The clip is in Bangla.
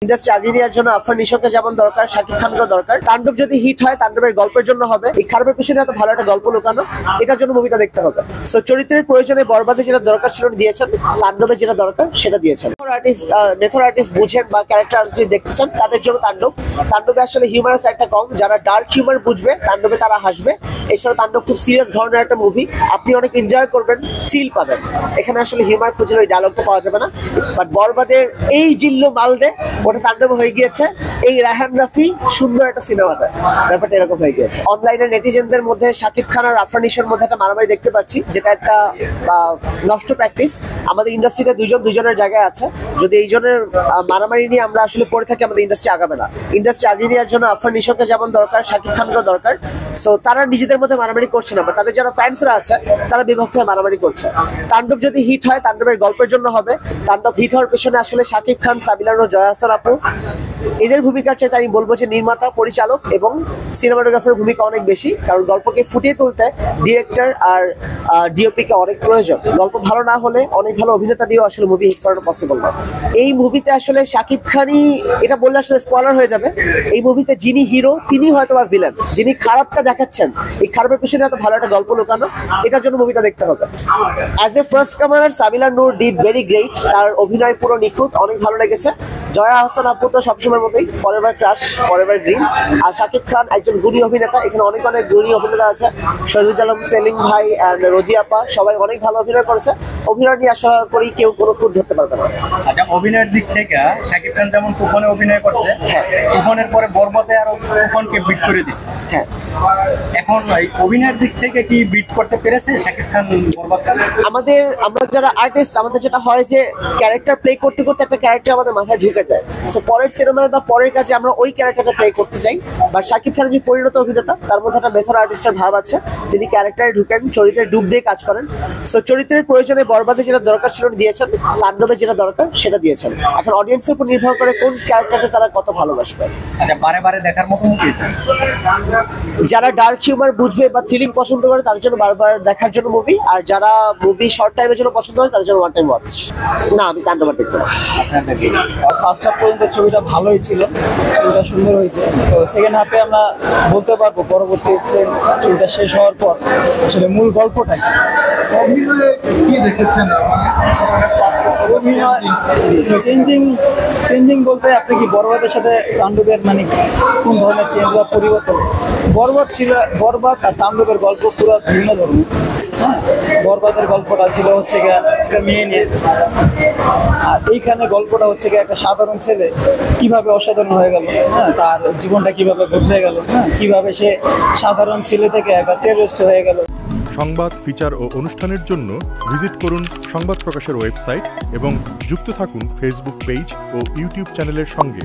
ইন্ডাস্ট্রি আগিয়ে নেওয়ার জন্য আফরান নিশোকে যেমন দরকার, শাকিব খানকে দরকার। তাণ্ডব যদি হিট হয়, তাণ্ডবের গল্পের জন্য হবে। এই খারাপের পিছনে এত ভালো একটা গল্প লুকানো, এটার জন্য মুভিটা দেখতে হবে। সো চরিত্রের প্রয়োজনে বরবাদে যেটা দরকার ছিল দিয়েছেন, তাণ্ডবে যেটা দরকার সেটা দিয়েছেন। মেথড আর্টিস্ট বুঝেন বা ক্যারেক্টার আর্টিস্ট দেখতেছেন তাদের জন্য তাণ্ডবে আসলে হিউমারাস একটা কম, যারা ডার্ক হিউমার বুঝবে তাণ্ডবে তারা হাসবে। এছাড়া তাণ্ডব খুব সিরিয়াস ধরনের একটা মুভি, আপনি অনেক এনজয় করবেন, চিল পাবেন। এখানে আসলে হিউমার খুঁজলে ওই ডায়লগটা পাওয়া যাবে না। বাট বরবাদের এই জিল্লু মালদে ওটা তাণ্ডব হয়ে গিয়েছে এই রায়হান রাফি সুন্দর একটা সিনেমাতে, ব্যাপারটা এরকম হয়ে গিয়েছে। অনলাইনে নেটিজেনদের মধ্যে শাকিব খান আর আফরান নিশোর মধ্যে একটা মারামারি দেখতে পাচ্ছি, যেটা একটা নষ্ট প্র্যাকটিস। আমাদের ইন্ডাস্ট্রিতে দুজনের জায়গায় আছে, যদি এই জনের মারামারি নিয়ে আমরা আসলে পড়ে থাকি আমাদের ইন্ডাস্ট্রি আগাবে না। ইন্ডাস্ট্রি আগিয়ে নেওয়ার জন্য আফরান নিশোকে যেমন দরকার, শাকিব খানকে দরকার। সো তারা নিজেদের মধ্যে মারামারি করছে না, তাদের যারা ফ্যান্সরা আছে তারা বিভক্ত হয়ে মারামারি করছে। তাণ্ডব যদি হিট হয়, তাণ্ডবের গল্পের জন্য হবে। তাণ্ডব হিট হওয়ার পেছনে আসলে শাকিব খান, সাবিলা নূর, জয়া আহসান আপু এদের ভূমিকার চাইতে আমি বলবো যে নির্মাতা, পরিচালক এবং সিনেমাটোগ্রাফারের ভূমিকা অনেক বেশি, কারণ গল্পকে ফুটিয়ে তুলতে ডিরেক্টর আর ডিওপি কে অনেক প্রয়োজন। গল্প ভালো না হলে অনেক ভালো অভিনেতা দিয়েও আসলে মুভি হিট করানো পসিবল না। এই মুভিতে আসলে শাকিব খানই, এটা বললে আসলে স্পয়লার হয়ে যাবে, এই মুভিতে যিনি হিরো তিনি হয়তো বা ভিলেন, যিনি খারাপটা দেখাচ্ছেন এই খারাপের পিছনে এত ভালো একটা গল্প লুকানো, এটার জন্য মুভিটা দেখতে হবে। অ্যাজ এ ফার্স্ট কামার সাবিলা নূর ডিড ভেরি গ্রেট, তার অভিনয় পুরো নিখুঁত, অনেক ভালো লেগেছে। জয়া আহসান আপু তো সবসময়ের মতোই ফরএভার ক্রাশ, ফরএভার গ্রিন। আর শাকিব খান একজন গুণী অভিনেতা, এখানে অনেক গুণী অভিনেতা আছে, শহীদুল আলম, সেলিম ভাই এন্ড রোজি আপা, সবাই অনেক ভালো অভিনয় করেছে। অভিনয় নিয়ে আশা করি কেউ কোনো খুঁত ধরতে পারবে না। আচ্ছা, অভিনয়ের দিক থেকে শাকিব খান যেমন তুফানে অভিনয় করছে, তুফানের পরে বরবাদে আরো তুফানকে বিট করে দিছে। হ্যাঁ, এখন এই অভিনয়ের দিক থেকে কি বিট করতে পেরেছে শাকিব খান বরবাদ? আমরা যারা আর্টিস্ট, আমাদের যেটা হয় যে ক্যারেক্টার প্লে করতে করতে একটা ক্যারেক্টার আমাদের মাথায় ঢুকে যায়। সো পরের সিনেমায় বা পরের কাজে আমরা ওই ক্যারেক্টারটা প্লে করতে চাই। বাট শাকিব খান যে পরিণত অভিনেতা, তার মধ্যে একটা মেথড আর্টিস্টের ভাব আছে, তিনি ক্যারেক্টারে ঢুকেন, চরিত্রে ডুব দিয়ে কাজ করেন। সো চরিত্রের প্রয়োজনে বরবাদে যেটা দরকার ছিল দিয়েছেন, তাণ্ডবে যেটা দরকার সেটা দিয়েছেন। এখন অডিয়েন্সের উপর নির্ভর করে কোন ক্যারেক্টারকে তারা কত ভালোবাসবে। আচ্ছা, বারে বারে দেখার মতো মুভি, যারা ডার্ক হিউমার বুঝবে বা থ্রিলিং পছন্দ করে তাদের জন্য বারবার দেখার জন্য মুভি, আর যারা মুভি শর্ট টাইমের জন্য পছন্দ করে তাদের জন্য ওয়ান টাইম ওয়াচ। না, আমি তাণ্ডব দেখতে না। ফার্স্ট হাফ পর্যন্ত ছবিটা ভালোই ছিল, ছবিটা সুন্দর হয়েছে। তো সেকেন্ড হাফে আমরা বলতে পারবো পরবর্তী ছবিটা শেষ হওয়ার পর আসলে মূল গল্পটা কি দেখেছেন। চেঞ্জিং বলতে আপনি কি বরবাদের সাথে তাণ্ডবের মানে কোন ধরনের চেঞ্জ বা পরিবর্তন? বরবাদ আর তাণ্ডবের গল্প পুরো ভিন্ন ধরনের। হ্যাঁ, বরবাদের গল্পটা ছিল হচ্ছে একটা মেয়ে নিয়ে, আর এইখানে গল্পটা হচ্ছে একটা সাধারণ ছেলে কিভাবে অসাধারণ হয়ে গেল, হ্যাঁ, তার জীবনটা কিভাবে বদলে গেল, হ্যাঁ, কিভাবে সে সাধারণ ছেলে থেকে একটা টেররিস্ট হয়ে গেল। সংবাদ, ফিচার ও অনুষ্ঠানের জন্য ভিজিট করুন সংবাদ প্রকাশের ওয়েবসাইট এবং যুক্ত থাকুন ফেসবুক পেজ ও ইউটিউব চ্যানেলের সঙ্গে।